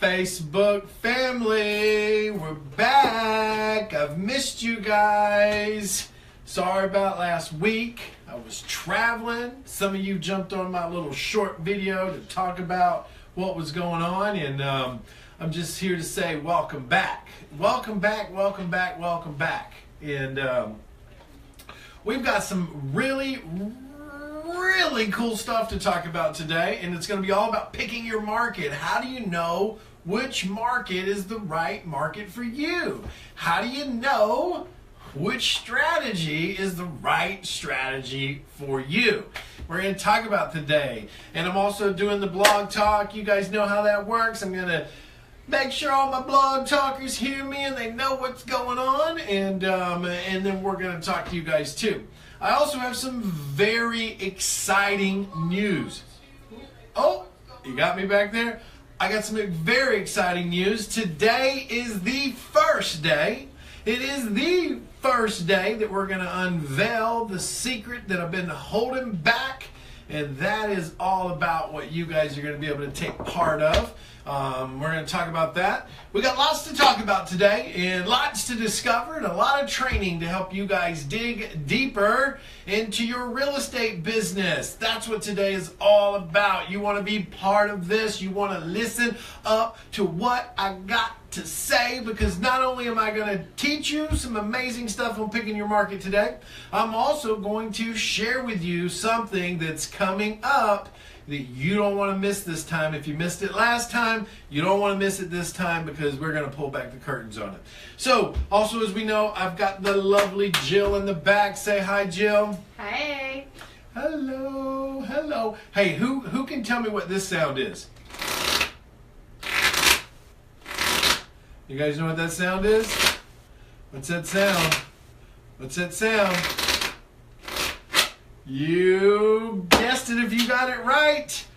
Facebook family, we're back. I've missed you guys. Sorry about last week. I was traveling. Some of you jumped on my little short video to talk about what was going on, and I'm just here to say welcome back. Welcome back, welcome back, welcome back. And we've got some really cool stuff to talk about today, and it's going to be all about picking your market. How do you know which market is the right market for you? How do you know which strategy is the right strategy for you? We're going to talk about today. And I'm also doing the blog talk. You guys know how that works. I'm going to make sure all my blog talkers hear me and they know what's going on, and then we're going to talk to you guys too. I also have some very exciting news. Oh, you got me back there? I got some very exciting news. Today is the first day. It is the first day that we're going to unveil the secret that I've been holding back, and that is all about what you guys are going to be able to take part of. We're going to talk about that. We got lots to talk about today and lots to discover and a lot of training to help you guys dig deeper into your real estate business. That's what today is all about. You want to be part of this. You want to listen up to what I got to say, because not only am I going to teach you some amazing stuff on picking your market today, I'm also going to share with you something that's coming up that you don't want to miss this time. If you missed it last time, you don't want to miss it this time, because we're going to pull back the curtains on it. So, also, as we know, I've got the lovely Jill in the back. Say hi, Jill. Hey. Hello, hello. Hey, who can tell me what this sound is? You guys know what that sound is? What's that sound? What's that sound? You guessed it if you got it right.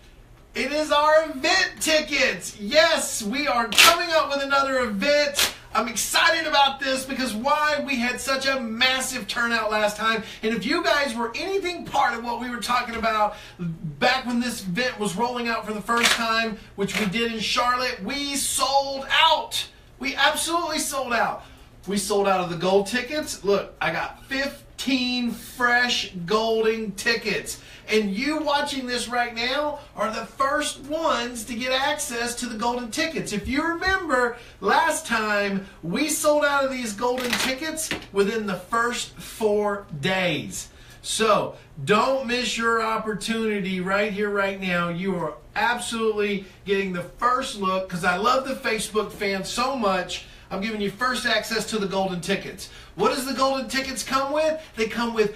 It is our event tickets. Yes, we are coming up with another event. I'm excited about this because why? We had such a massive turnout last time. And if you guys were anything part of what we were talking about back when this event was rolling out for the first time, which we did in Charlotte, we sold out. We absolutely sold out. We sold out of the gold tickets. Look, I got 15 fresh golden tickets. And you watching this right now are the first ones to get access to the golden tickets. If you remember, last time we sold out of these golden tickets within the first 4 days. So don't miss your opportunity right here, right now. You are absolutely getting the first look, because I love the Facebook fans so much. I'm giving you first access to the golden tickets. What does the golden tickets come with? They come with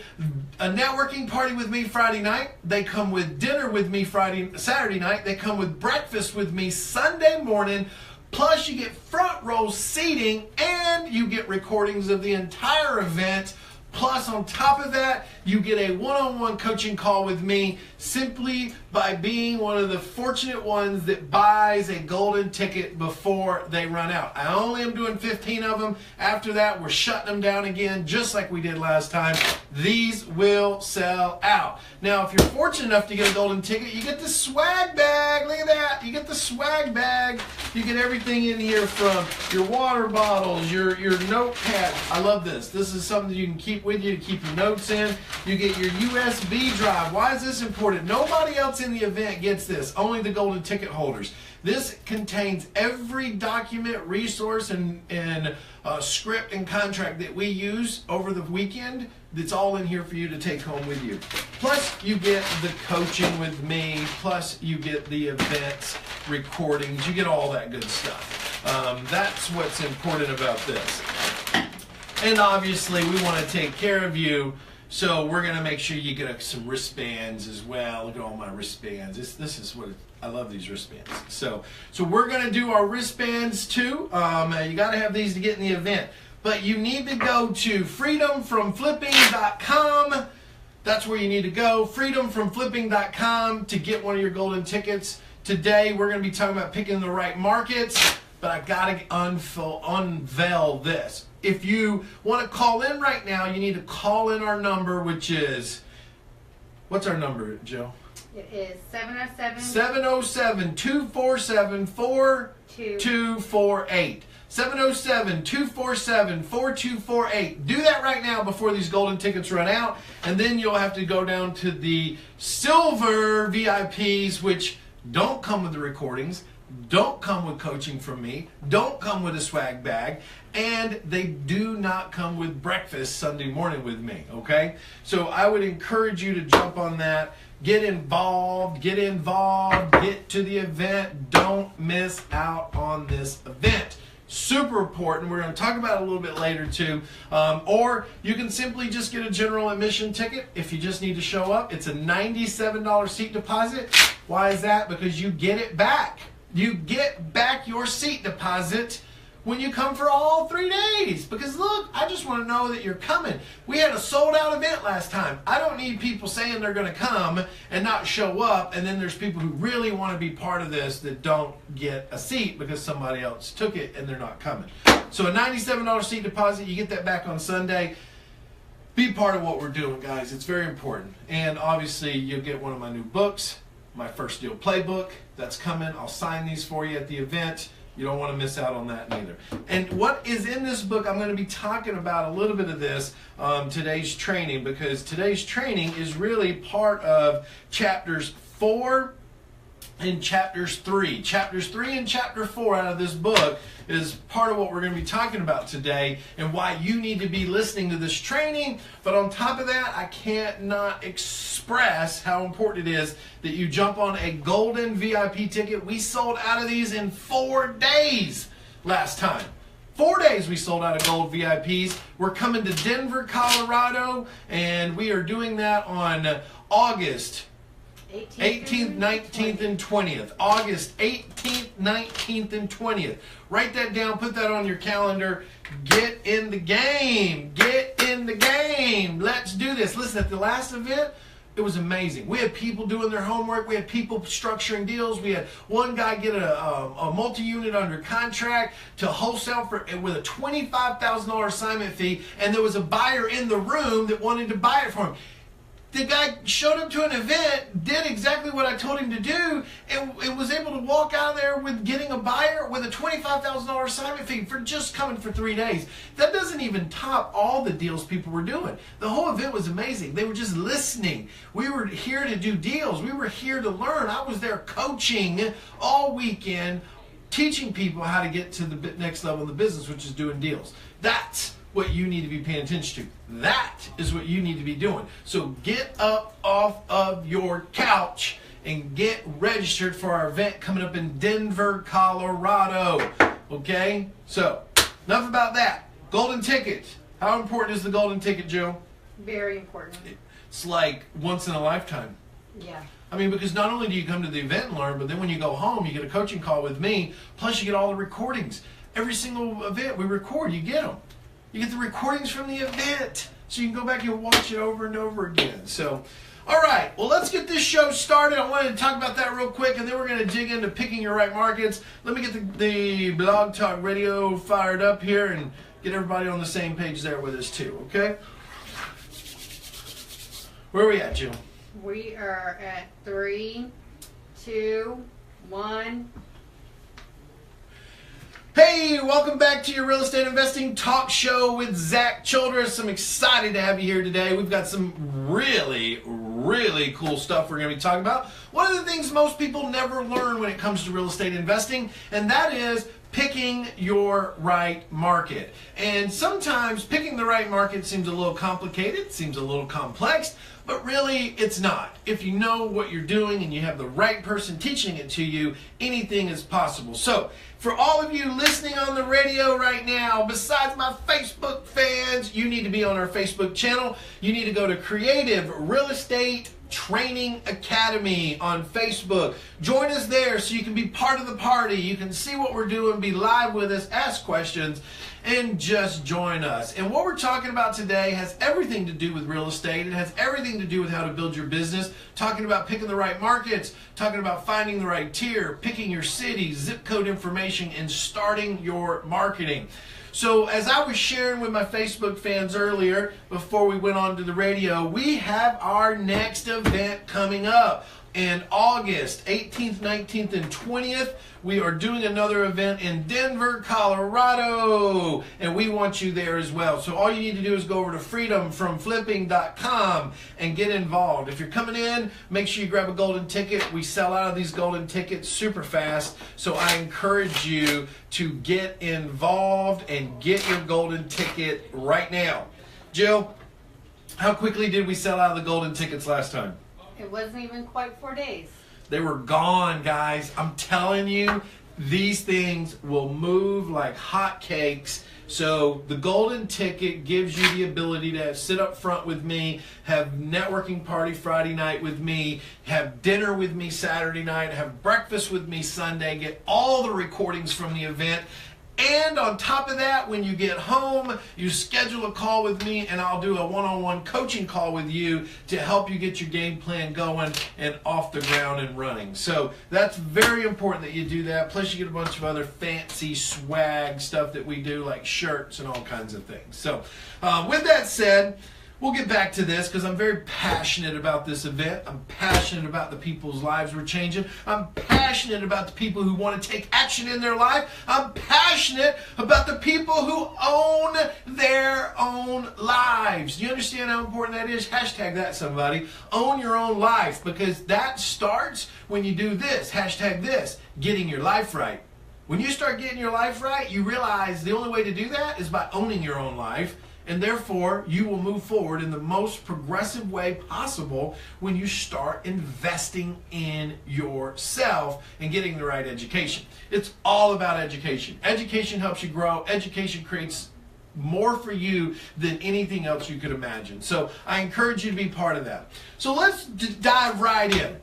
a networking party with me Friday night. They come with dinner with me Saturday night. They come with breakfast with me Sunday morning. Plus you get front row seating and you get recordings of the entire event. Plus, on top of that, you get a one-on-one coaching call with me simply by being one of the fortunate ones that buys a golden ticket before they run out. I only am doing 15 of them. After that, we're shutting them down again, just like we did last time. These will sell out. Now, if you're fortunate enough to get a golden ticket, you get the swag bag. Look at that. You get the swag bag. You get everything in here, from your water bottles, your notepad. I love this. This is something you can keep with you to keep your notes in. You get your USB drive. Why is this important? Nobody else in the event gets this. Only the golden ticket holders. This contains every document, resource, and script and contract that we use over the weekend. That's all in here for you to take home with you. Plus, you get the coaching with me. Plus, you get the events, recordings. You get all that good stuff. That's what's important about this. And obviously, we want to take care of you, so we're going to make sure you get some wristbands as well. Look at all my wristbands. This is what I love, these wristbands. So we're going to do our wristbands too. You got to have these to get in the event. But you need to go to freedomfromflipping.com. That's where you need to go. freedomfromflipping.com to get one of your golden tickets. Today, we're going to be talking about picking the right markets, but I got to unveil this. If you want to call in right now, you need to call in our number, which is, what's our number, Joe? It is 707 707-247-4248. 707-247-4248. Do that right now before these golden tickets run out, and then you'll have to go down to the silver VIPs, which don't come with the recordings, don't come with coaching from me, don't come with a swag bag, and they do not come with breakfast Sunday morning with me, okay? So I would encourage you to jump on that. Get involved, get to the event. Don't miss out on this event. Super important. We're going to talk about it a little bit later too. Or you can simply just get a general admission ticket if you just need to show up. It's a $97 seat deposit. Why is that? Because you get it back. You get back your seat deposit when you come for all 3 days. Because look, I just want to know that you're coming. We had a sold out event last time. I don't need people saying they're going to come and not show up, and then there's people who really want to be part of this that don't get a seat because somebody else took it and they're not coming. So a $97 seat deposit, you get that back on Sunday. Be part of what we're doing, guys. It's very important. And obviously you'll get one of my new books, my First Deal Playbook. That's coming. I'll sign these for you at the event. You don't want to miss out on that neither. And what is in this book, I'm going to be talking about a little bit of this today's training, because today's training is really part of chapters 4 and chapters 3. Chapters 3 and chapter 4 out of this book is part of what we're going to be talking about today and why you need to be listening to this training. But on top of that, I can't not express how important it is that you jump on a golden VIP ticket. We sold out of these in 4 days last time. 4 days we sold out of gold VIPs. We're coming to Denver, Colorado, and we are doing that on August 18th, 19th, and 20th. August 18th, 19th, and 20th. Write that down. Put that on your calendar. Get in the game. Get in the game. Let's do this. Listen, at the last event, it was amazing. We had people doing their homework. We had people structuring deals. We had one guy get a multi-unit under contract to wholesale with a $25,000 assignment fee, and there was a buyer in the room that wanted to buy it for him. The guy showed up to an event, did exactly what I told him to do, and was able to walk out of there with getting a buyer with a $25,000 assignment fee for just coming for 3 days. That doesn't even top all the deals people were doing. The whole event was amazing. They were just listening. We were here to do deals. We were here to learn. I was there coaching all weekend, teaching people how to get to the next level in the business, which is doing deals. That's what you need to be paying attention to. That is what you need to be doing. So get up off of your couch and get registered for our event coming up in Denver, Colorado. Okay? So, enough about that. Golden ticket. How important is the golden ticket, Joe? Very important. It's like once in a lifetime. Yeah. I mean, because not only do you come to the event and learn, but then when you go home, you get a coaching call with me, plus you get all the recordings. Every single event we record, you get them. You get the recordings from the event, so you can go back and watch it over and over again. So, all right, well, let's get this show started. I wanted to talk about that real quick, and then we're going to dig into picking your right markets. Let me get the Blog Talk Radio fired up here and get everybody on the same page there with us too, okay? Where are we at, Jill? We are at 3, 2, 1. Hey, welcome back to your real estate investing talk show with Zack Childress. I'm excited to have you here today. We've got some really cool stuff we're going to be talking about. One of the things most people never learn when it comes to real estate investing, and that is picking your right market. And sometimes picking the right market seems a little complicated, seems a little complex, but really it's not. If you know what you're doing and you have the right person teaching it to you, anything is possible. So, for all of you listening on the radio right now, besides my Facebook fans, you need to be on our Facebook channel. You need to go to Creative Real Estate Training Academy on Facebook. Join us there so you can be part of the party. You can see what we're doing, be live with us, ask questions, and just join us. And what we're talking about today has everything to do with real estate. It has everything to do with how to build your business, talking about picking the right markets, talking about finding the right tier, picking your city, zip code information, and starting your marketing. So as I was sharing with my Facebook fans earlier, before we went on to the radio, we have our next event coming up. in August 18th, 19th, and 20th. We are doing another event in Denver, Colorado, and we want you there as well. So all you need to do is go over to freedomfromflipping.com and get involved. If you're coming in, make sure you grab a golden ticket. We sell out of these golden tickets super fast, so I encourage you to get involved and get your golden ticket right now. Jill, how quickly did we sell out of the golden tickets last time? It wasn't even quite 4 days. They were gone, guys. I'm telling you, these things will move like hotcakes. So the golden ticket gives you the ability to sit up front with me, have networking party Friday night with me, have dinner with me Saturday night, have breakfast with me Sunday, get all the recordings from the event. And on top of that, when you get home, you schedule a call with me and I'll do a one-on-one coaching call with you to help you get your game plan going and off the ground and running. So that's very important that you do that. Plus you get a bunch of other fancy swag stuff that we do, like shirts and all kinds of things. So with that said, we'll get back to this because I'm very passionate about this event. I'm passionate about the people's lives we're changing. I'm passionate about the people who want to take action in their life. I'm passionate about the people who own their own lives. Do you understand how important that is? Hashtag that, somebody. Own your own life, because that starts when you do this. Hashtag this, getting your life right. When you start getting your life right, you realize the only way to do that is by owning your own life. And therefore, you will move forward in the most progressive way possible when you start investing in yourself and getting the right education. It's all about education. Education helps you grow. Education creates more for you than anything else you could imagine. So I encourage you to be part of that. So let's dive right in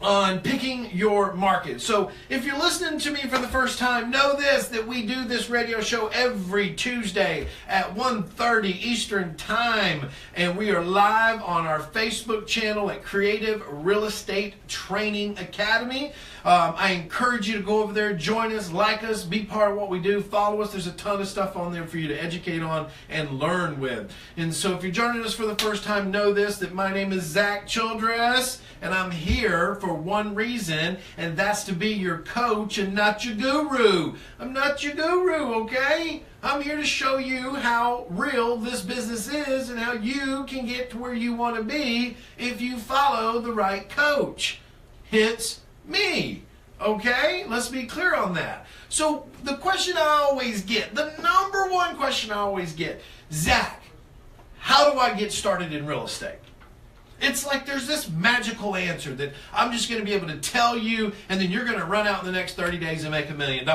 on picking your market. So if you're listening to me for the first time, know this, that we do this radio show every Tuesday at 1:30 Eastern Time, and we are live on our Facebook channel at Creative Real Estate Training Academy. I encourage you to go over there, join us, like us, be part of what we do, follow us. There's a ton of stuff on there for you to educate on and learn with. And so if you're joining us for the first time, know this, that my name is Zack Childress, and I'm here for one reason, and that's to be your coach and not your guru. I'm not your guru, okay? I'm here to show you how real this business is and how you can get to where you want to be if you follow the right coach. Hence, me. Okay? Let's be clear on that. So the question I always get, the number one question I always get, Zack, how do I get started in real estate? It's like there's this magical answer that I'm just going to be able to tell you, and then you're going to run out in the next 30 days and make $1 million.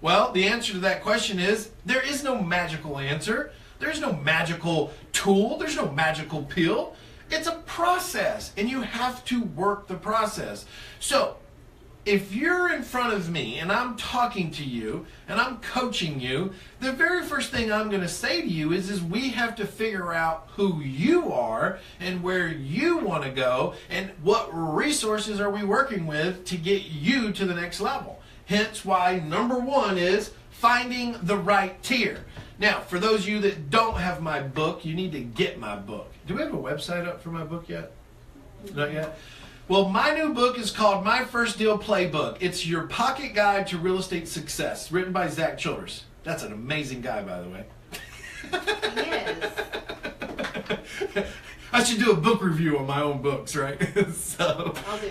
Well, the answer to that question is there is no magical answer. There's no magical tool. There's no magical pill. It's a process, and you have to work the process. So if you're in front of me and I'm talking to you and I'm coaching you, the very first thing I'm going to say to you is we have to figure out who you are and where you want to go and what resources are we working with to get you to the next level. Hence why number one is finding the right tier. Now, for those of you that don't have my book, you need to get my book. Do we have a website up for my book yet? Not yet? Well, my new book is called My First Deal Playbook. It's your pocket guide to real estate success, written by Zack Childress. That's an amazing guy, by the way. Yes. I should do a book review on my own books, right? I'll do.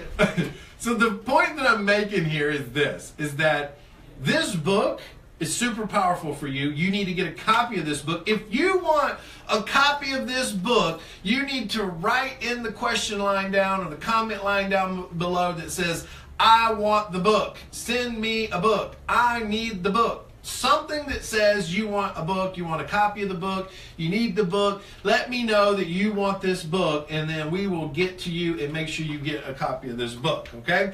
So the point that I'm making here is this, is that this book is super powerful for you. You need to get a copy of this book. If you want a copy of this book, you need to write in the question line down or the comment line down below that says, I want the book. Send me a book. I need the book. Something that says you want a book, you want a copy of the book, you need the book. Let me know that you want this book, and then we will get to you and make sure you get a copy of this book, okay?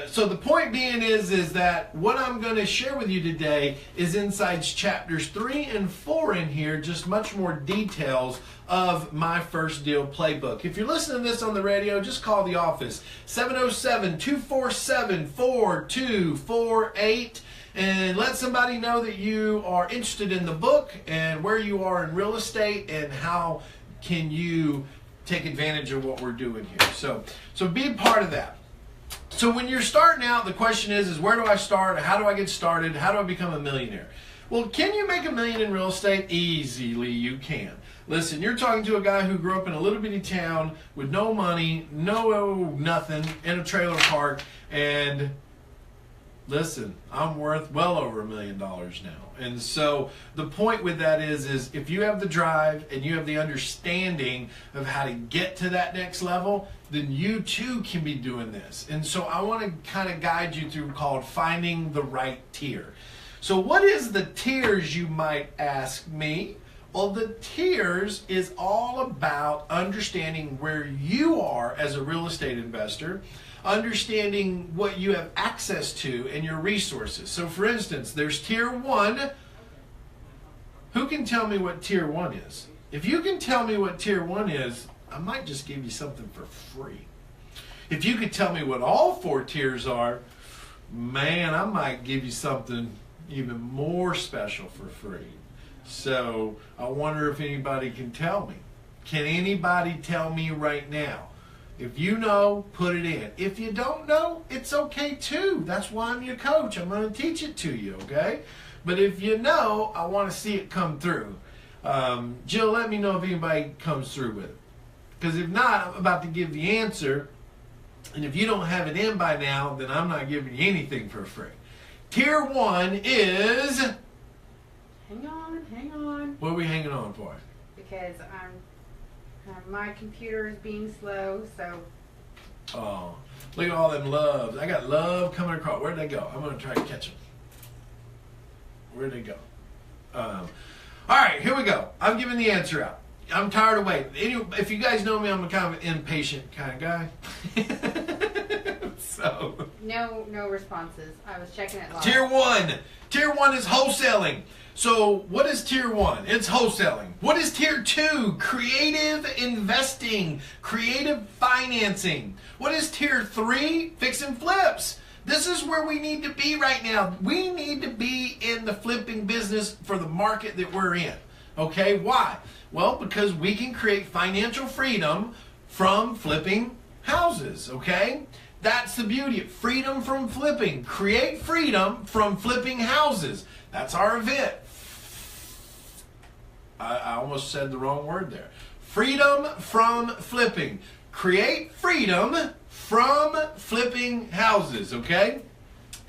So the point being is that what I'm going to share with you today is inside chapters 3 and 4 in here, just much more details of My First Deal Playbook. If you're listening to this on the radio, just call the office, 707-247-4248. And let somebody know that you are interested in the book and where you are in real estate and how can you take advantage of what we're doing here. So be a part of that. So when you're starting out, the question is where do I start? How do I get started? How do I become a millionaire? Well, can you make $1 million in real estate? Easily you can. Listen, you're talking to a guy who grew up in a little bitty town with no money, nothing, in a trailer park, and listen, I'm worth well over $1 million now. And so the point with that is if you have the drive and you have the understanding of how to get to that next level, then you too can be doing this. And so I want to kind of guide you through called finding the right tier. So what is the tiers, you might ask me? Well, the tiers is all about understanding where you are as a real estate investor, understanding what you have access to and your resources. So for instance, there's tier 1. Who can tell me what tier 1 is? If you can tell me what tier 1 is, I might just give you something for free. If you could tell me what all 4 tiers are, man, I might give you something even more special for free. So I wonder if anybody can tell me. Can anybody tell me right now? If you know, put it in. If you don't know, it's okay too. That's why I'm your coach. I'm going to teach it to you, okay? But if you know, I want to see it come through. Jill, let me know if anybody comes through with it. Because if not, I'm about to give the answer. And if you don't have it in by now, then I'm not giving you anything for free. Tier 1 is... Hang on. What are we hanging on for? Because my computer is being slow, so... Oh, look at all them loves. I got love coming across. Where'd they go? I'm going to try to catch them. Where'd they go? All right, here we go. I'm giving the answer out. I'm tired of waiting. If you guys know me, I'm a kind of an impatient kind of guy. So No responses. I was checking it live. Tier 1. Tier 1 is wholesaling. So what is tier 1? It's wholesaling. What is tier 2? Creative investing, creative financing. What is tier 3? Fix and flips. This is where we need to be right now. We need to be in the flipping business for the market that we're in. Okay, why? Well, because we can create financial freedom from flipping houses, okay? That's the beauty. Freedom from flipping. Create freedom from flipping houses. That's our event. I almost said the wrong word there. Freedom from flipping. Create freedom from flipping houses, okay?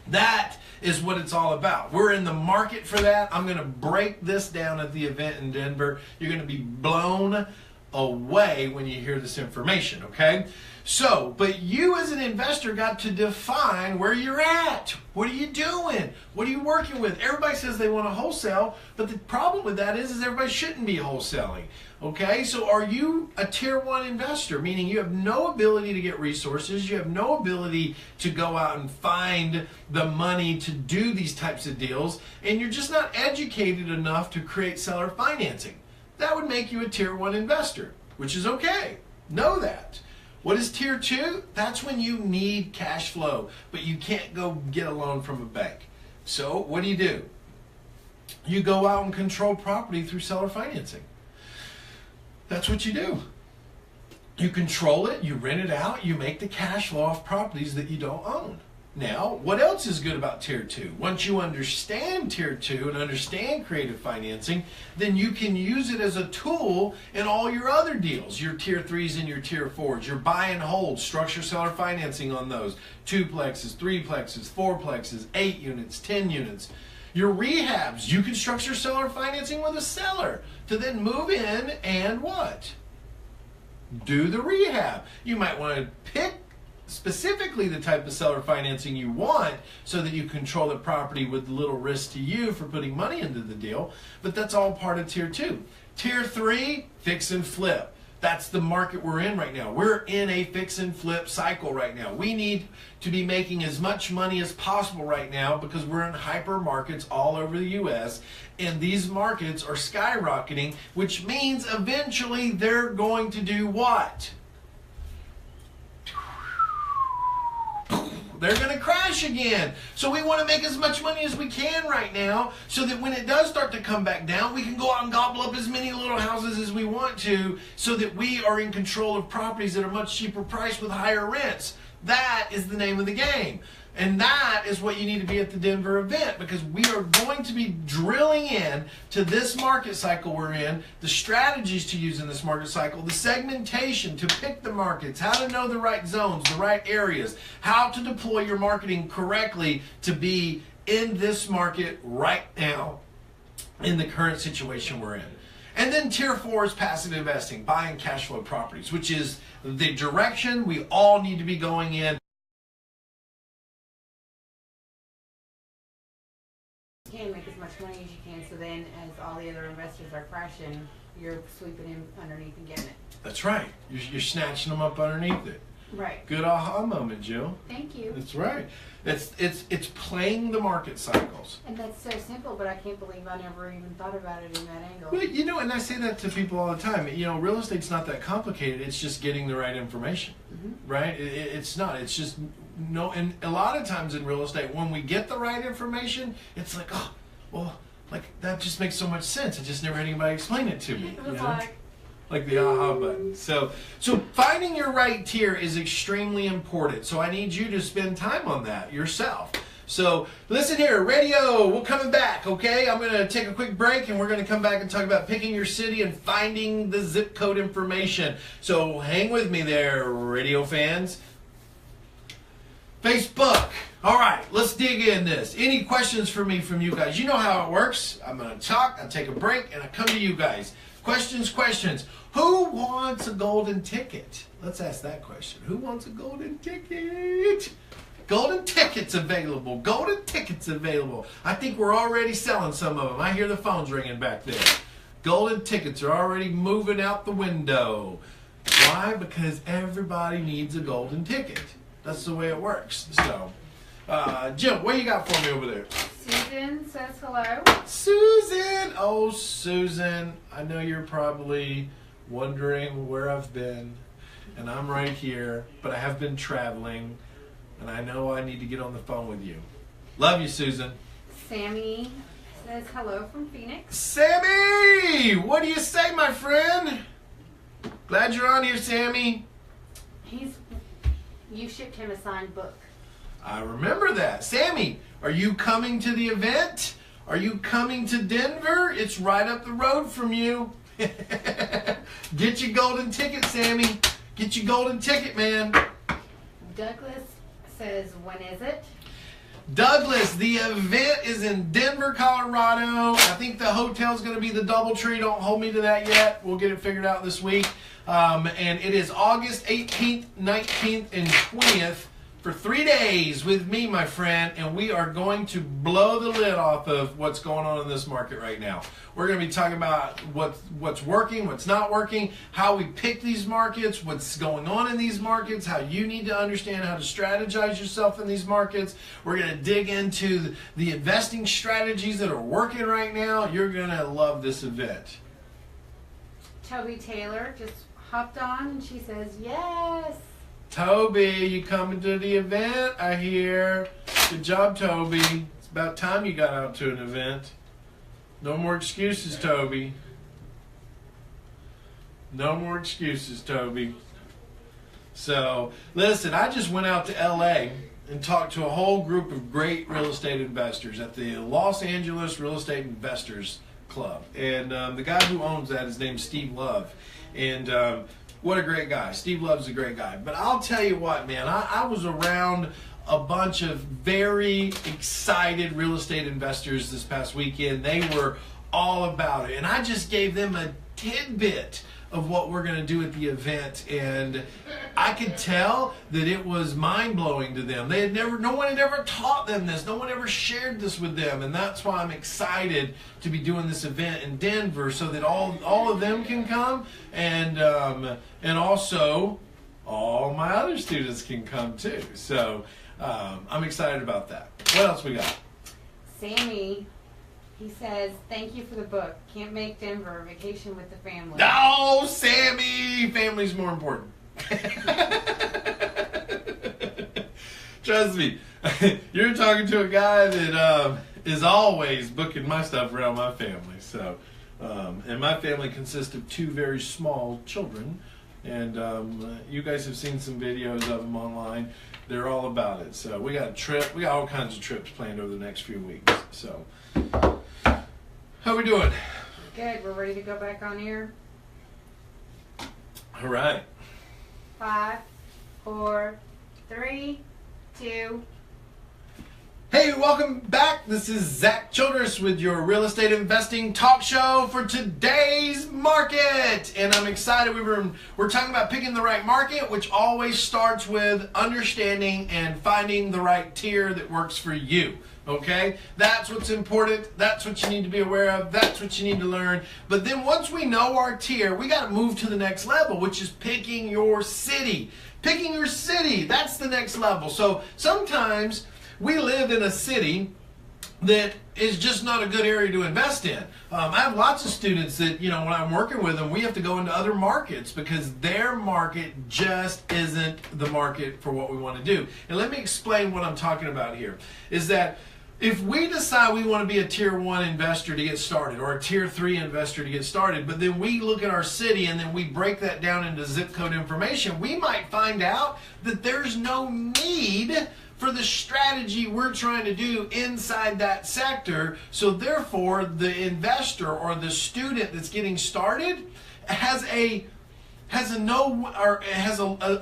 That is what it's all about. We're in the market for that. I'm going to break this down at the event in Denver. You're going to be blown away when you hear this information, okay? So, but you as an investor got to define where you're at. What are you doing? What are you working with? Everybody says they want to wholesale, but the problem with that is everybody shouldn't be wholesaling. Okay, so are you a tier 1 investor, meaning you have no ability to get resources, you have no ability to go out and find the money to do these types of deals, and you're just not educated enough to create seller financing? That would make you a tier 1 investor, which is okay. Know that. What is tier 2? That's when you need cash flow, but you can't go get a loan from a bank. So what do? You go out and control property through seller financing. That's what you do. You control it, you rent it out, you make the cash flow off properties that you don't own. Now, what else is good about tier 2? Once you understand tier 2 and understand creative financing, then you can use it as a tool in all your other deals, your tier 3s and your tier 4s, your buy and hold, structure seller financing on those, 2plexes, 3plexes, 4plexes, 8 units, 10 units. Your rehabs, you can structure seller financing with a seller to then move in and what? Do the rehab. You might want to pick specifically the type of seller financing you want so that you control the property with little risk to you for putting money into the deal, but that's all part of tier 2. Tier 3, fix and flip. That's the market we're in right now. We're in a fix and flip cycle right now. We need to be making as much money as possible right now because we're in hyper markets all over the US, and these markets are skyrocketing, which means eventually they're going to do what? They're going to crash again. So we want to make as much money as we can right now so that when it does start to come back down, we can go out and gobble up as many little houses as we want to so that we are in control of properties that are much cheaper priced with higher rents. That is the name of the game. And that is what you need to be at the Denver event, because we are going to be drilling in to this market cycle we're in, the strategies to use in this market cycle, the segmentation to pick the markets, how to know the right zones, the right areas, how to deploy your marketing correctly to be in this market right now in the current situation we're in. And then tier 4 is passive investing, buying cash flow properties, which is the direction we all need to be going in. You can make as much money as you can, so then as all the other investors are crashing, you're sweeping in underneath and getting it. That's right. You're snatching them up underneath it. Right. Good aha moment, Jill. Thank you. That's right. It's playing the market cycles. And that's so simple, but I can't believe I never even thought about it in that angle. Well, you know, and I say that to people all the time. You know, real estate's not that complicated. It's just getting the right information, right? It's not. It's just no. And a lot of times in real estate, when we get the right information, it's like, oh, well, like that just makes so much sense. I just never had anybody explain it to me. It was like the aha button. So finding your right tier is extremely important. So I need you to spend time on that yourself. So listen here, radio, we're coming back, okay? I'm going to take a quick break and we're going to come back and talk about picking your city and finding the zip code information. So hang with me there, radio fans. Facebook. All right, let's dig in this. Any questions for me from you guys? You know how it works. I'm going to talk, I take a break, and I come to you guys. Questions. Who wants a golden ticket? Let's ask that question. Who wants a golden ticket? Golden tickets available. Golden tickets available. I think we're already selling some of them. I hear the phones ringing back there. Golden tickets are already moving out the window. Why? Because everybody needs a golden ticket. That's the way it works. So, Jim, what you got for me over there? Susan says hello. Susan! Oh, Susan, I know you're probably wondering where I've been, and I'm right here, but I have been traveling, and I know I need to get on the phone with you. Love you, Susan. Sammy says hello from Phoenix. Sammy! What do you say, my friend? Glad you're on here, Sammy. You shipped him a signed book. I remember that. Sammy, are you coming to the event? Are you coming to Denver? It's right up the road from you. Get your golden ticket, Sammy. Get your golden ticket, man. Douglas says, when is it? Douglas, the event is in Denver, Colorado. I think the hotel's going to be the DoubleTree. Don't hold me to that yet. We'll get it figured out this week. And it is August 18th, 19th, and 20th for 3 days with me, my friend. And we are going to blow the lid off of what's going on in this market right now. We're going to be talking about what's working, what's not working, how we pick these markets, what's going on in these markets, how you need to understand how to strategize yourself in these markets. We're going to dig into the investing strategies that are working right now. You're going to love this event. Toby Taylor just hopped on and she says, yes. Toby, you coming to the event, I hear. Good job, Toby. It's about time you got out to an event. No more excuses, Toby. No more excuses, Toby. So, listen, I just went out to LA and talked to a whole group of great real estate investors at the Los Angeles Real Estate Investors Club. And the guy who owns that is named Steve Love. And what a great guy. Steve Love's a great guy. But I'll tell you what, man, I was around a bunch of very excited real estate investors this past weekend. They were all about it. And I just gave them a tidbit of what we're going to do at the event. And I could tell that it was mind-blowing to them. No one had ever taught them this. No one ever shared this with them. And that's why I'm excited to be doing this event in Denver so that all of them can come. And also all my other students can come too. So I'm excited about that. What else we got? Sammy, he says, thank you for the book. Can't make Denver. Vacation with the family. No, Sammy! Family's more important. Trust me, you're talking to a guy that is always booking my stuff around my family. So, and my family consists of 2 very small children, and you guys have seen some videos of them online. They're all about it. So we got a trip. We got all kinds of trips planned over the next few weeks. So, how we doing? Good. We're ready to go back on air. All right. 5, 4, 3, 2. Hey, welcome back. This is Zack Childress with your real estate investing talk show for today's market. And I'm excited. We're talking about picking the right market, which always starts with understanding and finding the right tier that works for you. Okay? That's what's important. That's what you need to be aware of. That's what you need to learn. But then once we know our tier, we got to move to the next level, which is picking your city. Picking your city, that's the next level. So sometimes we live in a city that is just not a good area to invest in. I have lots of students that, when I'm working with them, we have to go into other markets because their market just isn't the market for what we want to do. And let me explain what I'm talking about here. Is that if we decide we want to be a tier 1 investor to get started or a tier 3 investor to get started, but then we look at our city and then we break that down into zip code information, we might find out that there's no need for the strategy we're trying to do inside that sector. So therefore, the investor or the student that's getting started has a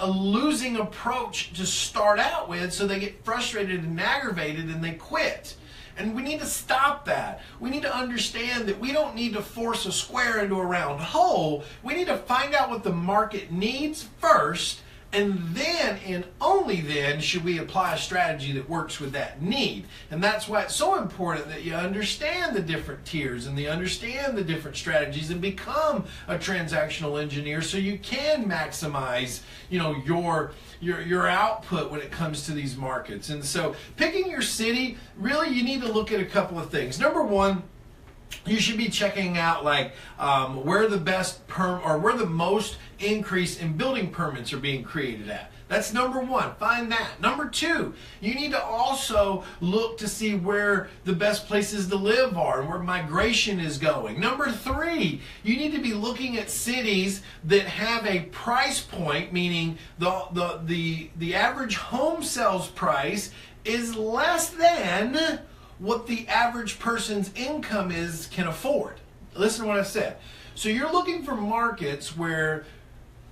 losing approach to start out with, so they get frustrated and aggravated and they quit. And we need to stop that. We need to understand that we don't need to force a square into a round hole. We need to find out what the market needs first, and then and only then should we apply a strategy that works with that need. And that's why it's so important that you understand the different tiers and you understand the different strategies and become a transactional engineer so you can maximize, your output when it comes to these markets. And so picking your city, really you need to look at a couple of things. Number one, you should be checking out where the best where the most increase in building permits are being created at. That's number one. Find that. Number two, you need to also look to see where the best places to live are and where migration is going. Number three, you need to be looking at cities that have a price point, meaning the average home sales price is less than what the average person's income can afford. Listen to what I said. So you're looking for markets where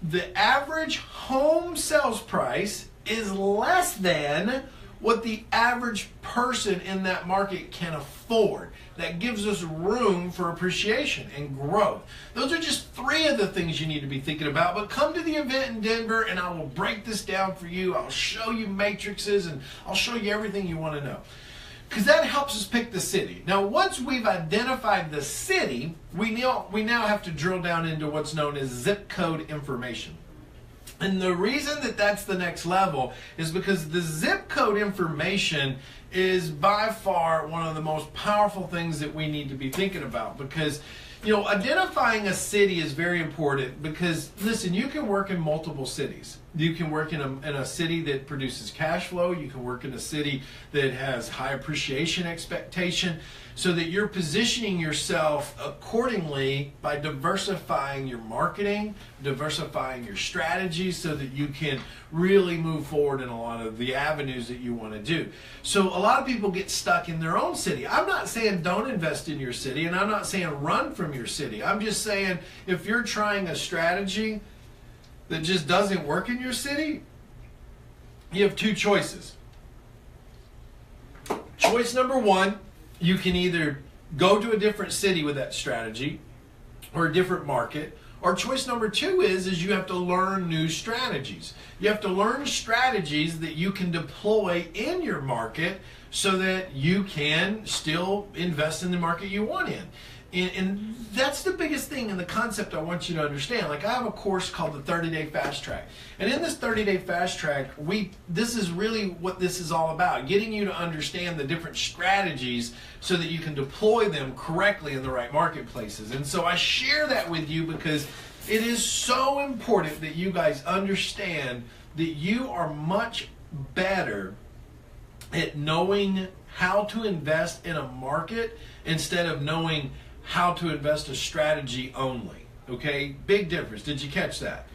the average home sales price is less than what the average person in that market can afford. That gives us room for appreciation and growth. Those are just 3 of the things you need to be thinking about. But come to the event in Denver and I will break this down for you. I'll show you matrices and I'll show you everything you want to know. Because that helps us pick the city. Now, once we've identified the city, we now have to drill down into what's known as zip code information. And the reason that that's the next level is because the zip code information is by far one of the most powerful things that we need to be thinking about. Because identifying a city is very important because, listen, you can work in multiple cities. You can work in a city that produces cash flow. You can work in a city that has high appreciation expectation, so that you're positioning yourself accordingly by diversifying your marketing, diversifying your strategies so that you can really move forward in a lot of the avenues that you want to do. So a lot of people get stuck in their own city. I'm not saying don't invest in your city, and I'm not saying run from your city. I'm just saying if you're trying a strategy that just doesn't work in your city, you have 2 choices. Choice number 1, you can either go to a different city with that strategy or a different market. Or choice number 2 is you have to learn new strategies. You have to learn strategies that you can deploy in your market so that you can still invest in the market you want in. And that's the biggest thing in the concept I want you to understand. Like, I have a course called the 30-Day Fast Track. And in this 30-Day Fast Track, this is really what this is all about, getting you to understand the different strategies so that you can deploy them correctly in the right marketplaces. And so I share that with you because it is so important that you guys understand that you are much better at knowing how to invest in a market instead of knowing how to invest a strategy only. Okay, big difference. Did you catch that?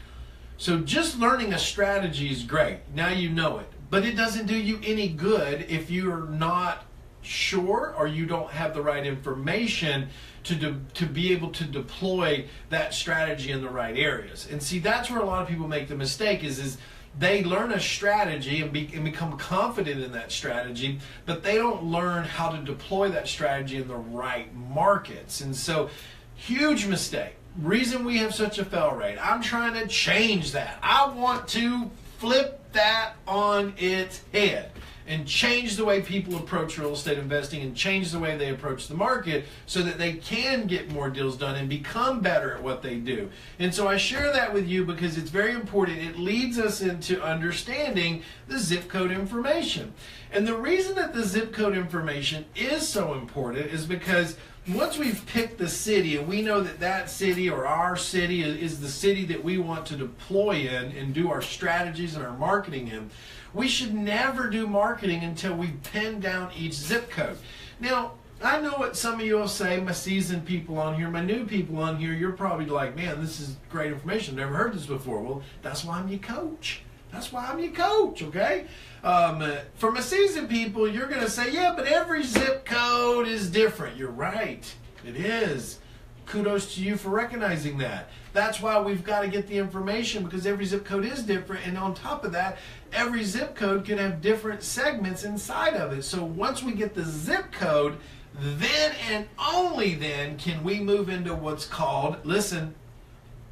So just learning a strategy is great. Now you know it. But it doesn't do you any good if you're not sure or you don't have the right information to be able to deploy that strategy in the right areas. And see, that's where a lot of people make the mistake is they learn a strategy and become confident in that strategy, but they don't learn how to deploy that strategy in the right markets. And so, huge mistake. Reason we have such a fail rate. I'm trying to change that. I want to flip that on its head and change the way people approach real estate investing and change the way they approach the market so that they can get more deals done and become better at what they do. And so I share that with you because it's very important. It leads us into understanding the zip code information. And the reason that the zip code information is so important is because once we've picked the city and we know that that city or our city is the city that we want to deploy in and do our strategies and our marketing in, we should never do marketing until we pin down each zip code. Now, I know what some of you will say, my seasoned people on here, my new people on here, you're probably like, man, this is great information. I've never heard this before. Well, that's why I'm your coach. That's why I'm your coach, okay? For my seasoned people, you're going to say, yeah, but every zip code is different. You're right. It is. Kudos to you for recognizing that. That's why we've got to get the information because every zip code is different. And on top of that, every zip code can have different segments inside of it. So once we get the zip code, then and only then can we move into what's called, listen,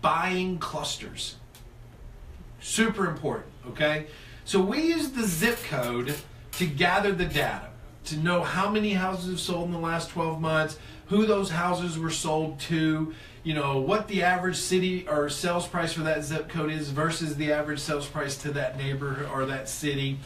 buying clusters. Super important, okay? So we use the zip code to gather the data, to know how many houses have sold in the last 12 months, who those houses were sold to, you know, what the average city or sales price for that zip code is versus the average sales price to that neighborhood or that city.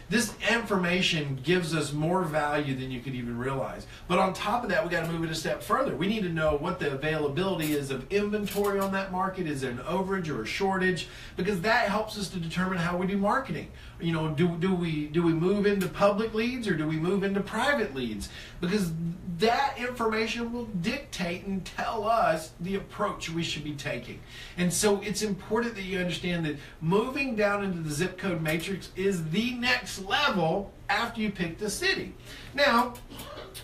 This information gives us more value than you could even realize. But on top of that, we got to move it a step further. We need to know what the availability is of inventory on that market. Is there an overage or a shortage? Because that helps us to determine how we do marketing. You know, do we move into public leads or do we move into private leads? Because that information will dictate and tell us the approach we should be taking. And so it's important that you understand that moving down into the zip code matrix is the next level after you pick the city. Now,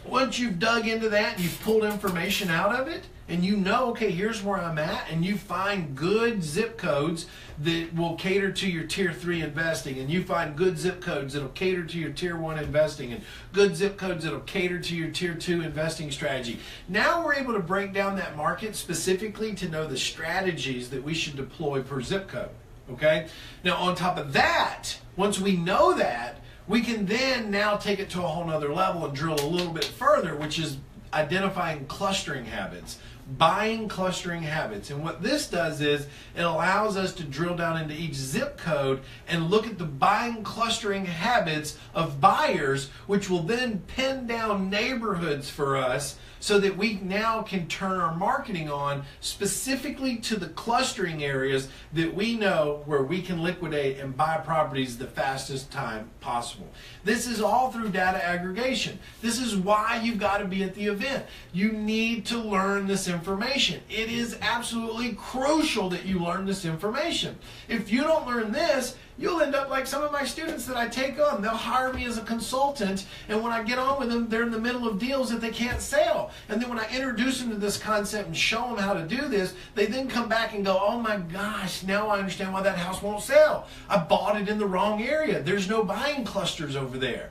once you've dug into that and you've pulled information out of it, and you know, okay, here's where I'm at, and you find good zip codes that will cater to your tier 3 investing, and you find good zip codes that'll cater to your tier 1 investing, and good zip codes that'll cater to your tier 2 investing strategy. Now we're able to break down that market specifically to know the strategies that we should deploy per zip code, okay? Now on top of that, once we know that, we can then now take it to a whole nother level and drill a little bit further, which is identifying clustering habits. Buying clustering habits. And what this does is it allows us to drill down into each zip code and look at the buying clustering habits of buyers, which will then pin down neighborhoods for us so that we now can turn our marketing on specifically to the clustering areas that we know where we can liquidate and buy properties the fastest time possible. This is all through data aggregation. This is why you've got to be at the event. You need to learn this information. It is absolutely crucial that you learn this information. If you don't learn this, you'll end up like some of my students that I take on. They'll hire me as a consultant, and when I get on with them, they're in the middle of deals that they can't sell. And then when I introduce them to this concept and show them how to do this, they then come back and go, oh my gosh, now I understand why that house won't sell. I bought it in the wrong area. There's no buying clusters over there.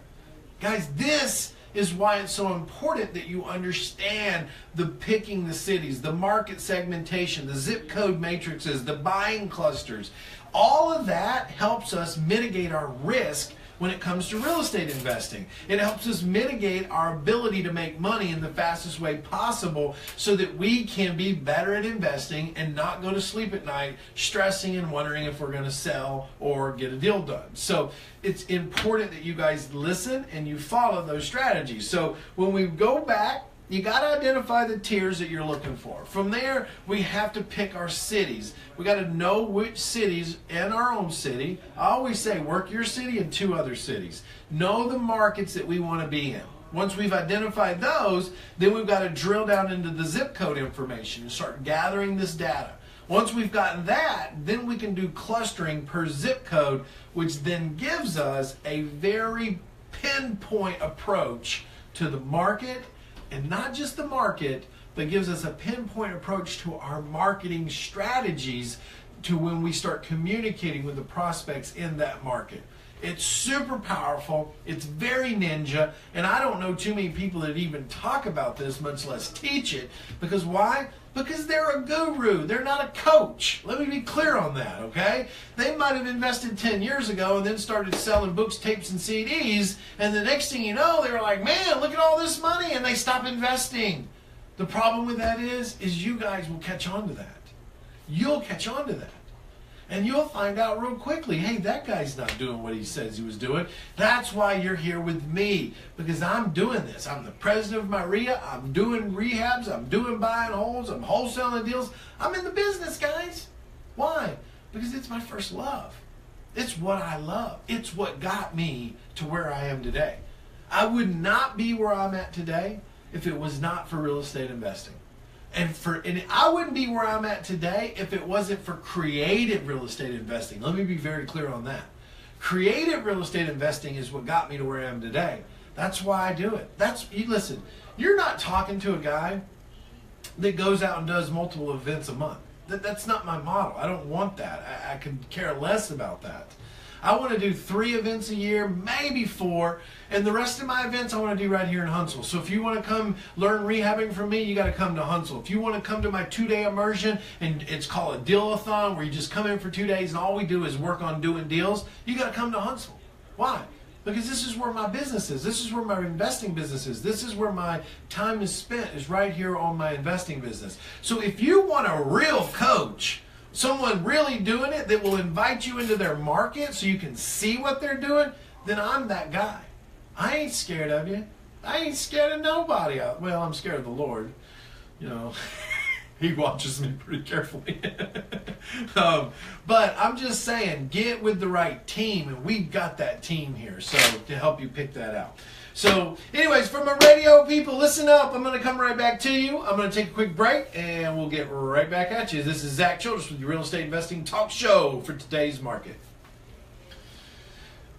Guys, this is why it's so important that you understand the picking the cities, the market segmentation, the zip code matrices, the buying clusters. All of that helps us mitigate our risk when it comes to real estate investing. It helps us mitigate our ability to make money in the fastest way possible so that we can be better at investing and not go to sleep at night stressing and wondering if we're going to sell or get a deal done. So it's important that you guys listen and you follow those strategies. So when we go back You got to identify the tiers that you're looking for. From there, we have to pick our cities. We got to know which cities in our own city. I always say work your city and 2 other cities. Know the markets that we want to be in. Once we've identified those, then we've got to drill down into the zip code information and start gathering this data. Once we've gotten that, then we can do clustering per zip code, which then gives us a very pinpoint approach to the market. And not just the market, but gives us a pinpoint approach to our marketing strategies to when we start communicating with the prospects in that market. It's super powerful. It's very ninja. And I don't know too many people that even talk about this, much less teach it. Because why? Because they're a guru. They're not a coach. Let me be clear on that, okay? They might have invested 10 years ago and then started selling books, tapes, and CDs. And the next thing you know, they were like, man, look at all this money. And they stop investing. The problem with that is you guys will catch on to that. You'll catch on to that. And you'll find out real quickly, hey, that guy's not doing what he says he was doing. That's why you're here with me, because I'm doing this. I'm the president of my RIA. I'm doing rehabs. I'm doing buying holes. I'm wholesaling deals. I'm in the business, guys. Why? Because it's my first love. It's what I love. It's what got me to where I am today. I would not be where I'm at today if it was not for real estate investing. And I wouldn't be where I'm at today if it wasn't for creative real estate investing. Let me be very clear on that. Creative real estate investing is what got me to where I am today. That's why I do it. Listen, you're not talking to a guy that goes out and does multiple events a month. That's not my model. I don't want that. I could care less about that. I want to do 3 events a year, maybe 4, and the rest of my events I want to do right here in Huntsville. So if you want to come learn rehabbing from me, you got to come to Huntsville. If you want to come to my 2-day immersion, and it's called a deal-a-thon, where you just come in for 2 days and all we do is work on doing deals, you got to come to Huntsville. Why? Because this is where my business is. This is where my investing business is. This is where my time is spent, is right here on my investing business. So if you want a real coach, someone really doing it that will invite you into their market so you can see what they're doing, then I'm that guy. I ain't scared of you. I ain't scared of nobody. Well, I'm scared of the Lord. You know, He watches me pretty carefully. But I'm just saying, get with the right team, and we've got that team here so to help you pick that out. So anyways, for my radio people, listen up. I'm going to come right back to you. I'm going to take a quick break, and we'll get right back at you. This is Zack Childress with your Real Estate Investing Talk Show for today's market.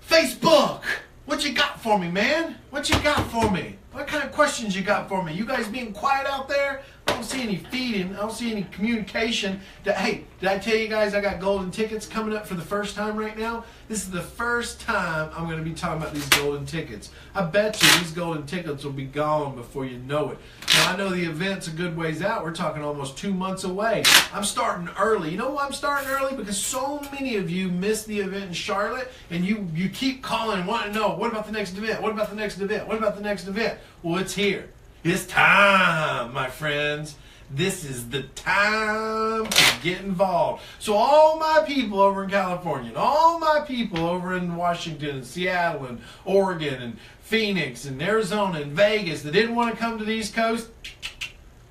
Facebook, what you got for me, man? What you got for me? What kind of questions you got for me? You guys being quiet out there? I don't see any feeding. I don't see any communication. Hey, did I tell you guys I got golden tickets coming up for the first time right now? This is the first time I'm going to be talking about these golden tickets. I bet you these golden tickets will be gone before you know it. Now, I know the event's a good ways out. We're talking almost 2 months away. I'm starting early. You know why I'm starting early? Because so many of you missed the event in Charlotte, and you keep calling and wanting to know, what about the next event? What about the next event? What about the next event? Well, it's here. It's time, my friends. This is the time to get involved. So all my people over in California, and all my people over in Washington and Seattle and Oregon and Phoenix and Arizona and Vegas that didn't want to come to the East Coast,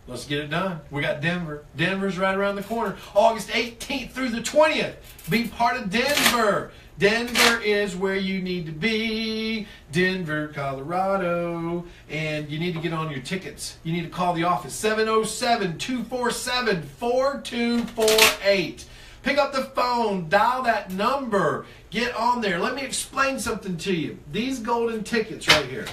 let's get it done. We got Denver. Denver's right around the corner. August 18th through the 20th. Be part of Denver. Denver is where you need to be. Denver, Colorado. And you need to get on your tickets. You need to call the office. 707-247-4248. Pick up the phone. Dial that number. Get on there. Let me explain something to you. These golden tickets right here.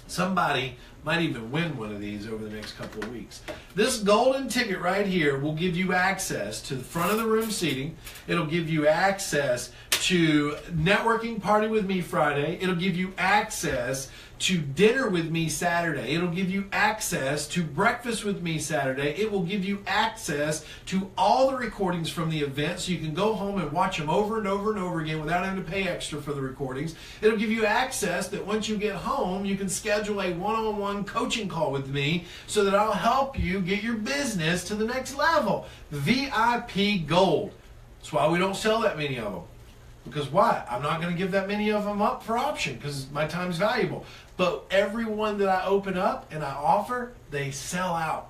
Somebody might even win one of these over the next couple of weeks. This golden ticket right here will give you access to the front of the room seating. It'll give you access to networking party with me Friday. It'll give you access to dinner with me Saturday. It'll give you access to breakfast with me Saturday. It will give you access to all the recordings from the event so you can go home and watch them over and over and over again without having to pay extra for the recordings. It'll give you access that once you get home, you can schedule a one-on-one coaching call with me so that I'll help you get your business to the next level. VIP Gold. That's why we don't sell that many of them. Because why? I'm not going to give that many of them up for option because my time's valuable. But every one that I open up and I offer, they sell out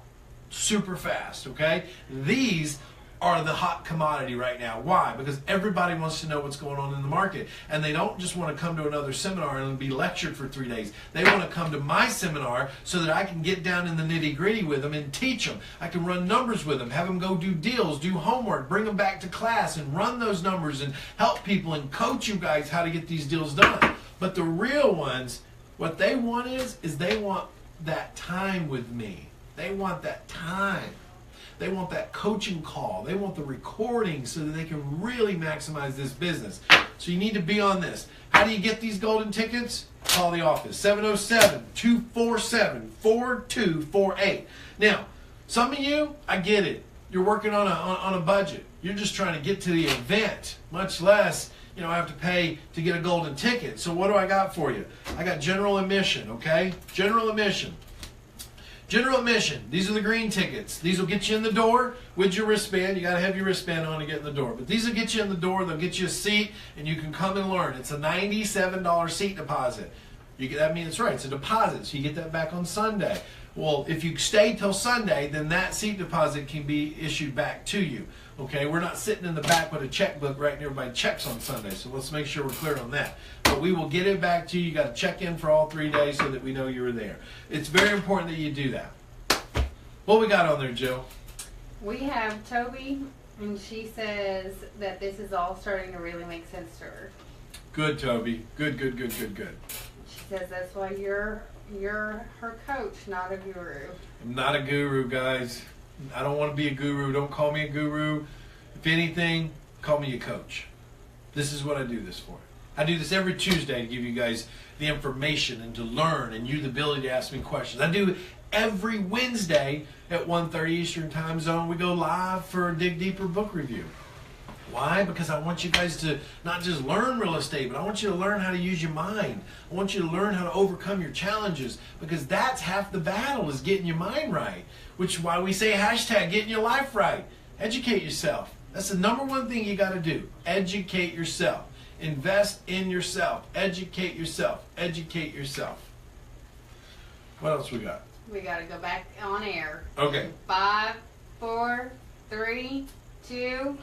super fast, okay? These are the hot commodity right now. Why? Because everybody wants to know what's going on in the market. And they don't just want to come to another seminar and be lectured for 3 days. They want to come to my seminar so that I can get down in the nitty-gritty with them and teach them. I can run numbers with them, have them go do deals, do homework, bring them back to class and run those numbers and help people and coach you guys how to get these deals done. But the real ones, what they want is they want that time with me. They want that time. They want that coaching call. They want the recording so that they can really maximize this business. So you need to be on this. How do you get these golden tickets? Call the office, 707-247-4248. Now, some of you, I get it. You're working on a budget. You're just trying to get to the event, much less, I have to pay to get a golden ticket. So what do I got for you? I got general admission, okay? General admission. General admission, these are the green tickets. These will get you in the door with your wristband. You got to have your wristband on to get in the door. But these will get you in the door. They'll get you a seat, and you can come and learn. It's a $97 seat deposit. That means it's right. It's a deposit, so you get that back on Sunday. Well, if you stay till Sunday, then that seat deposit can be issued back to you. Okay, we're not sitting in the back with a checkbook writing everybody checks on Sunday, so let's make sure we're clear on that. But we will get it back to you. You got to check in for all 3 days so that we know you were there. It's very important that you do that. What we got on there, Jill? We have Toby, and she says that this is all starting to really make sense to her. Good, Toby. Good. She says that's why you're her coach, not a guru. I'm not a guru, guys. I don't want to be a guru. Don't call me a guru. If anything, call me a coach. This is what I do this for. I do this every Tuesday to give you guys the information and to learn and you the ability to ask me questions. I do every Wednesday at 1:30 Eastern Time Zone. We go live for a Dig Deeper book review. Why? Because I want you guys to not just learn real estate, but I want you to learn how to use your mind. I want you to learn how to overcome your challenges, because that's half the battle, is getting your mind right, which is why we say hashtag getting your life right. Educate yourself. That's the number one thing you got to do. Educate yourself. Invest in yourself. Educate yourself. Educate yourself. What else we got? We got to go back on air. Okay. 5, 4, 3, 2.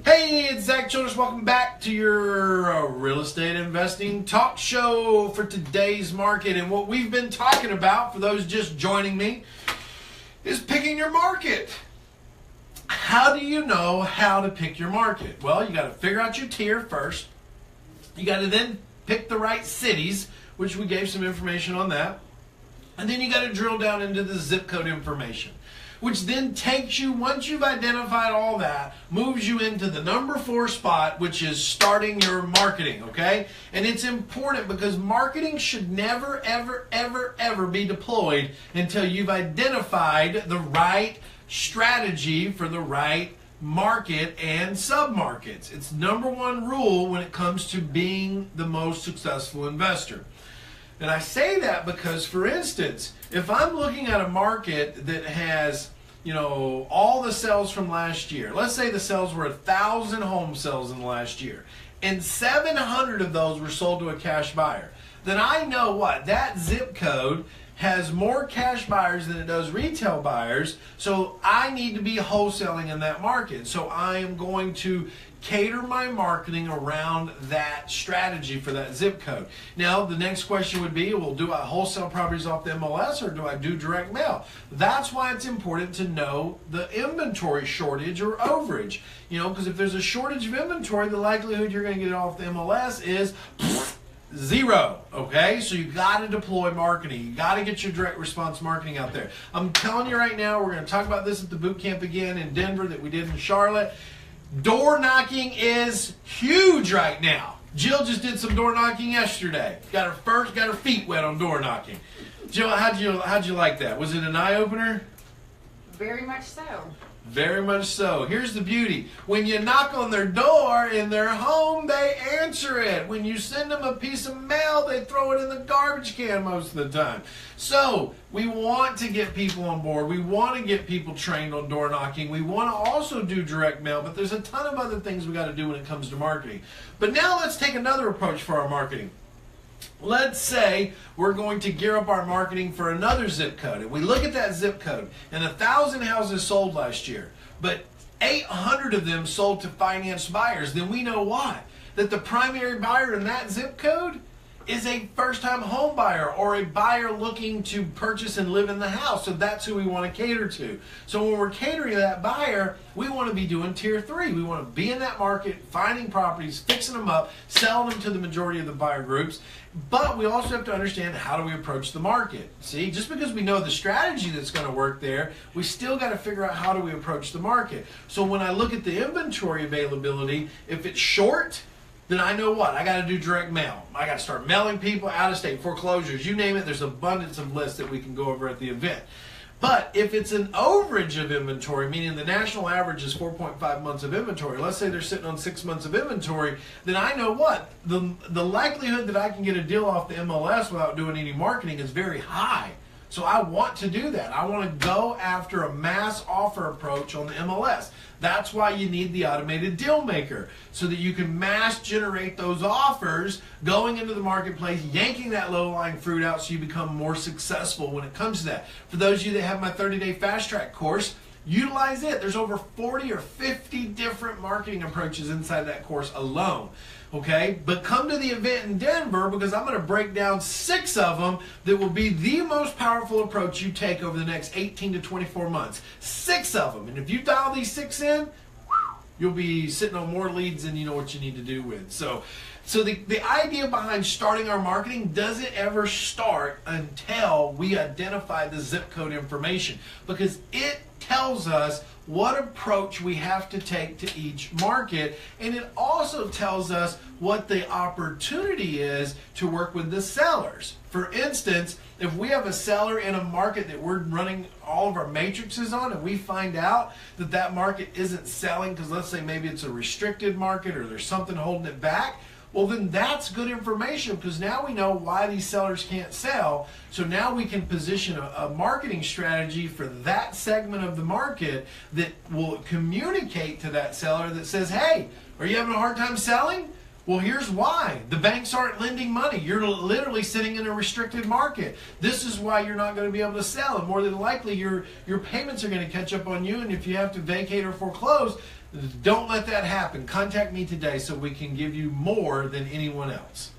Hey, it's Zack Childress. Welcome back to your real estate investing talk show for today's market. And what we've been talking about, for those just joining me, is picking your market. How do you know how to pick your market? Well, you got to figure out your tier first. You got to then pick the right cities, which we gave some information on that. And then you got to drill down into the zip code information, which then takes you, once you've identified all that, moves you into the number 4 spot, which is starting your marketing, okay? And it's important because marketing should never, ever be deployed until you've identified the right strategy for the right market and sub-markets. It's number 1 rule when it comes to being the most successful investor. And I say that because, for instance, if I'm looking at a market that has, all the sales from last year, let's say the sales were 1,000 home sales in the last year, and 700 of those were sold to a cash buyer, then I know what? That zip code has more cash buyers than it does retail buyers, so I need to be wholesaling in that market. So I am going to cater my marketing around that strategy for that zip code. Now, the next question would be, well, do I wholesale properties off the MLS or do I do direct mail? That's why it's important to know the inventory shortage or overage. Because if there's a shortage of inventory, the likelihood you're going to get it off the MLS is 0, okay? So you got to deploy marketing. You got to get your direct response marketing out there. I'm telling you right now, we're going to talk about this at the boot camp again in Denver that we did in Charlotte. Door knocking is huge right now. Jill just did some door knocking yesterday. Got her feet wet on door knocking. Jill, how'd you like that? Was it an eye opener? Very much so. Very much so. Here's the beauty. When you knock on their door in their home, they answer it. When you send them a piece of mail, they throw it in the garbage can most of the time. So we want to get people on board. We want to get people trained on door knocking. We want to also do direct mail, but there's a ton of other things we got to do when it comes to marketing. But now let's take another approach for our marketing. Let's say we're going to gear up our marketing for another zip code. And we look at that zip code, and 1,000 houses sold last year, but 800 of them sold to financed buyers. Then we know why. That the primary buyer in that zip code is a first-time home buyer or a buyer looking to purchase and live in the house. So that's who we want to cater to. So when we're catering to that buyer, we want to be doing tier 3. We want to be in that market, finding properties, fixing them up, selling them to the majority of the buyer groups. But we also have to understand, how do we approach the market? See, just because we know the strategy that's going to work there, we still got to figure out how do we approach the market. So when I look at the inventory availability, if it's short, then I know what? I got to do direct mail. I got to start mailing people out of state, foreclosures, you name it. There's abundance of lists that we can go over at the event. But if it's an overage of inventory, meaning the national average is 4.5 months of inventory, let's say they're sitting on 6 months of inventory, then I know what? The likelihood that I can get a deal off the MLS without doing any marketing is very high. So I want to do that. I want to go after a mass offer approach on the MLS. That's why you need the automated deal maker, so that you can mass generate those offers going into the marketplace, yanking that low-lying fruit out so you become more successful when it comes to that. For those of you that have my 30-day fast track course, utilize it. There's over 40 or 50 different marketing approaches inside that course alone. Okay, but come to the event in Denver, because I'm going to break down 6 of them that will be the most powerful approach you take over the next 18 to 24 months. 6 of them. And if you dial these 6 in, you'll be sitting on more leads than you know what you need to do with. So the idea behind starting our marketing doesn't ever start until we identify the zip code information, because it tells us what approach we have to take to each market, and it also tells us what the opportunity is to work with the sellers. For instance, if we have a seller in a market that we're running all of our matrices on, and we find out that that market isn't selling because, let's say, maybe it's a restricted market or there's something holding it back, well, then that's good information, because now we know why these sellers can't sell. So now we can position a marketing strategy for that segment of the market that will communicate to that seller that says, hey, are you having a hard time selling? Well, here's why. The banks aren't lending money. You're literally sitting in a restricted market. This is why you're not going to be able to sell. And more than likely, your payments are going to catch up on you. And if you have to vacate or foreclose, don't let that happen. Contact me today so we can give you more than anyone else.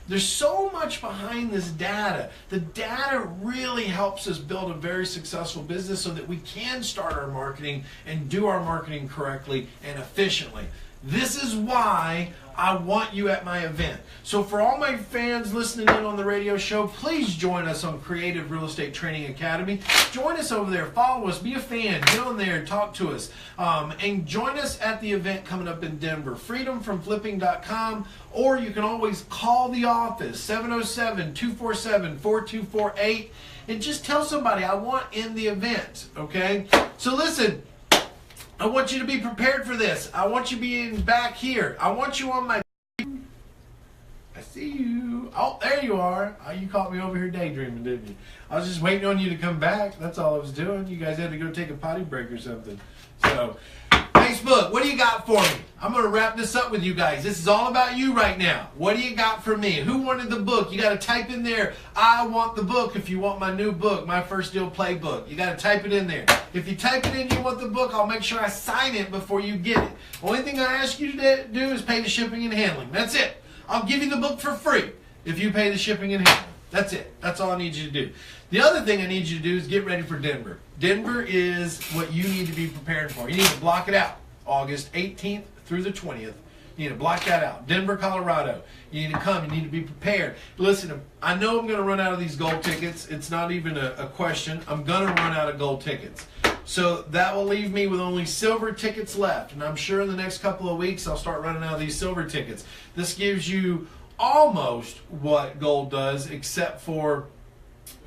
There's so much behind this data. The data really helps us build a very successful business so that we can start our marketing and do our marketing correctly and efficiently. This is why I want you at my event. So for all my fans listening in on the radio show, please join us on Creative Real Estate Training Academy. Join us over there. Follow us. Be a fan. Get on there. Talk to us. And join us at the event coming up in Denver. freedomfromflipping.com, or you can always call the office, 707-247-4248, and just tell somebody, I want in the event. Okay? So listen, I want you to be prepared for this. I want you being back here. I want you on my... I see you. Oh, there you are. Oh, you caught me over here daydreaming, didn't you? I was just waiting on you to come back. That's all I was doing. You guys had to go take a potty break or something. So, Facebook, what do you got for me? I'm going to wrap this up with you guys. This is all about you right now. What do you got for me? Who wanted the book? You got to type in there, I want the book, if you want my new book, My First Deal Playbook. You got to type it in there. If you type it in, you want the book, I'll make sure I sign it before you get it. Only thing I ask you to do is pay the shipping and handling. That's it. I'll give you the book for free if you pay the shipping and handling. That's it. That's all I need you to do. The other thing I need you to do is get ready for Denver. Denver is what you need to be prepared for. You need to block it out. August 18th through the 20th. You need to block that out. Denver, Colorado. You need to come. You need to be prepared. Listen, I know I'm going to run out of these gold tickets. It's not even a question. I'm going to run out of gold tickets. So that will leave me with only silver tickets left. And I'm sure in the next couple of weeks I'll start running out of these silver tickets. This gives you almost what gold does, except for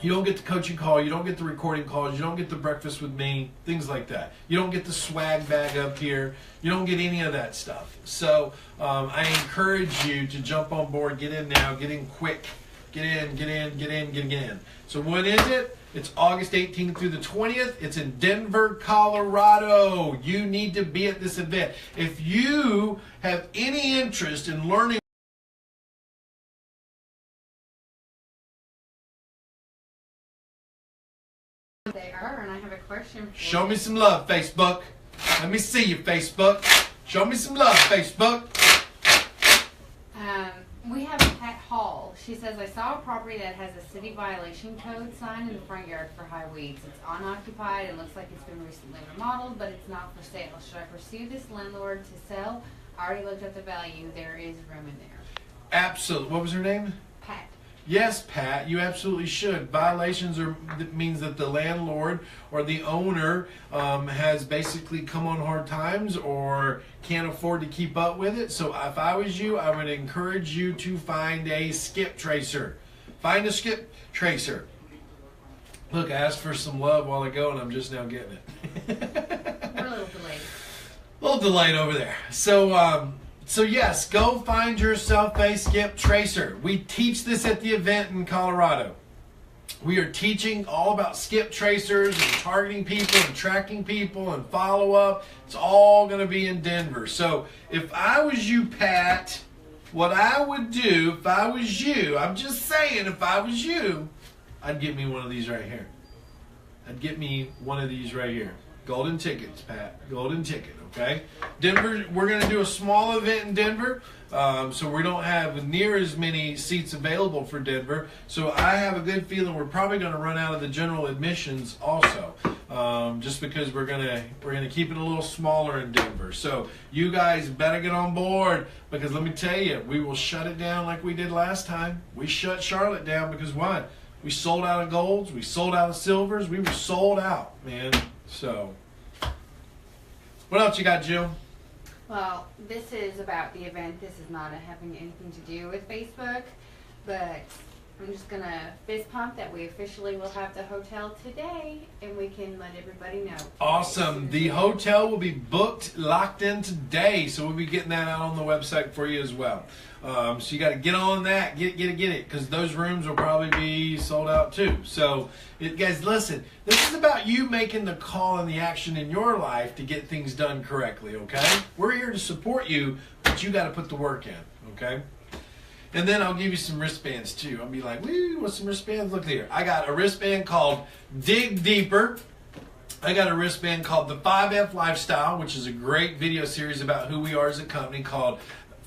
You don't get the coaching call. You don't get the recording calls. You don't get the breakfast with me, things like that. You don't get the swag bag up here. You don't get any of that stuff. So I encourage you to jump on board, get in now, get in quick. Get in. So when is it? It's August 18th through the 20th. It's in Denver, Colorado. You need to be at this event. If you have any interest in learning They are, and I have a question for Show you. me some love, Facebook. Let me see you, Facebook. Show me some love, Facebook. We have Pat Hall. She says, I saw a property that has a city violation code sign in the front yard for high weeds. It's unoccupied and looks like it's been recently remodeled, but it's not for sale. Should I pursue this landlord to sell? I already looked at the value. There is room in there. Absolutely. What was her name? Pat. Yes, Pat, you absolutely should. Violations that means that the landlord or the owner has basically come on hard times or can't afford to keep up with it. So if I was you, I would encourage you to find a skip tracer. Find a skip tracer. Look, I asked for some love while ago and I'm just now getting it. We're a little delayed. A little delayed over there. So yes, go find yourself a skip tracer. We teach this at the event in Colorado. We are teaching all about skip tracers and targeting people and tracking people and follow-up. It's all going to be in Denver. So if I was you, Pat, what I would do if I was you, I'm just saying, if I was you, I'd get me one of these right here. I'd get me one of these right here. Golden tickets, Pat. Golden ticket, okay? Denver, we're going to do a small event in Denver, so we don't have near as many seats available for Denver. So I have a good feeling we're probably going to run out of the general admissions also, just because we're gonna keep it a little smaller in Denver. So you guys better get on board, because let me tell you, we will shut it down like we did last time. We shut Charlotte down because what? We sold out of golds, we sold out of silvers, we were sold out, man. So, what else you got, Jill? Well, this is about the event. This is not having anything to do with Facebook, but I'm just going to fist pump that we officially will have the hotel today, and we can let everybody know. Awesome. The hotel will be booked, locked in today, so we'll be getting that out on the website for you as well. So you got to get on that, get it, because those rooms will probably be sold out too. So, guys, listen, this is about you making the call and the action in your life to get things done correctly, okay? We're here to support you, but you got to put the work in, okay? And then I'll give you some wristbands too. I'll be like, woo, what's some wristbands? Look here. I got a wristband called Dig Deeper. I got a wristband called the 5F Lifestyle, which is a great video series about who we are as a company, called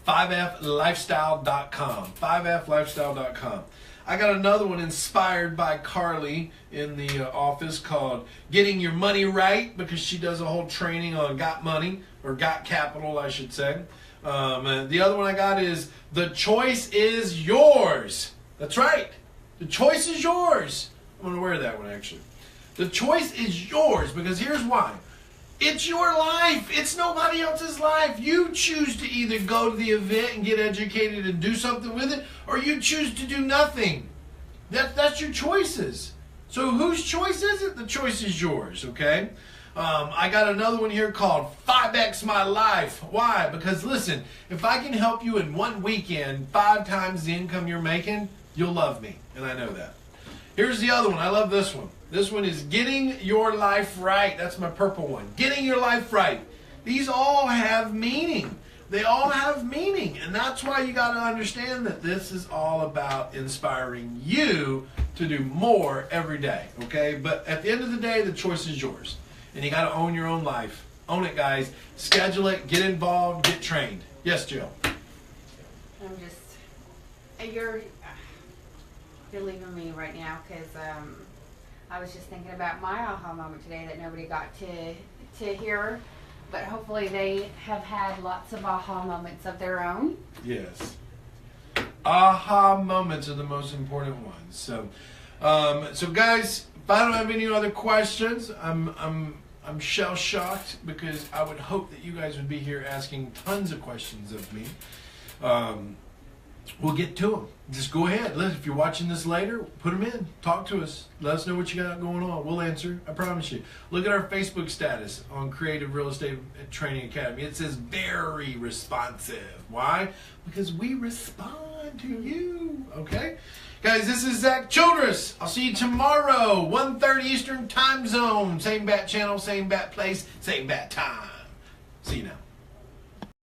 5flifestyle.com. 5flifestyle.com. I got another one inspired by Carly in the office called Getting Your Money Right, because she does a whole training on got money, or got capital, I should say. The other one I got is The Choice Is Yours. That's right. The choice is yours. I'm going to wear that one, actually. The choice is yours, because here's why. It's your life. It's nobody else's life. You choose to either go to the event and get educated and do something with it, or you choose to do nothing. That's your choices. So whose choice is it? The choice is yours, okay? I got another one here called 5X My Life. Why? Because listen, if I can help you in one weekend 5 times the income you're making, you'll love me, and I know that. Here's the other one. I love this one. This one is Getting Your Life Right. That's my purple one. Getting Your Life Right. These all have meaning. They all have meaning. And that's why you got to understand that this is all about inspiring you to do more every day. Okay? But at the end of the day, the choice is yours. And you got to own your own life. Own it, guys. Schedule it. Get involved. Get trained. Yes, Jill? I'm just... You're leaving me right now, because... I was just thinking about my aha moment today that nobody got to hear, but hopefully they have had lots of aha moments of their own. Yes. Aha moments are the most important ones. So guys, if I don't have any other questions, I'm shell shocked, because I would hope that you guys would be here asking tons of questions of me. we'll get to them. Just go ahead. If you're watching this later, put them in. Talk to us. Let us know what you got going on. We'll answer. I promise you. Look at our Facebook status on Creative Real Estate Training Academy. It says very responsive. Why? Because we respond to you. Okay? Guys, this is Zack Childress. I'll see you tomorrow, 1:30 Eastern Time Zone. Same bat channel, same bat place, same bat time. See you now.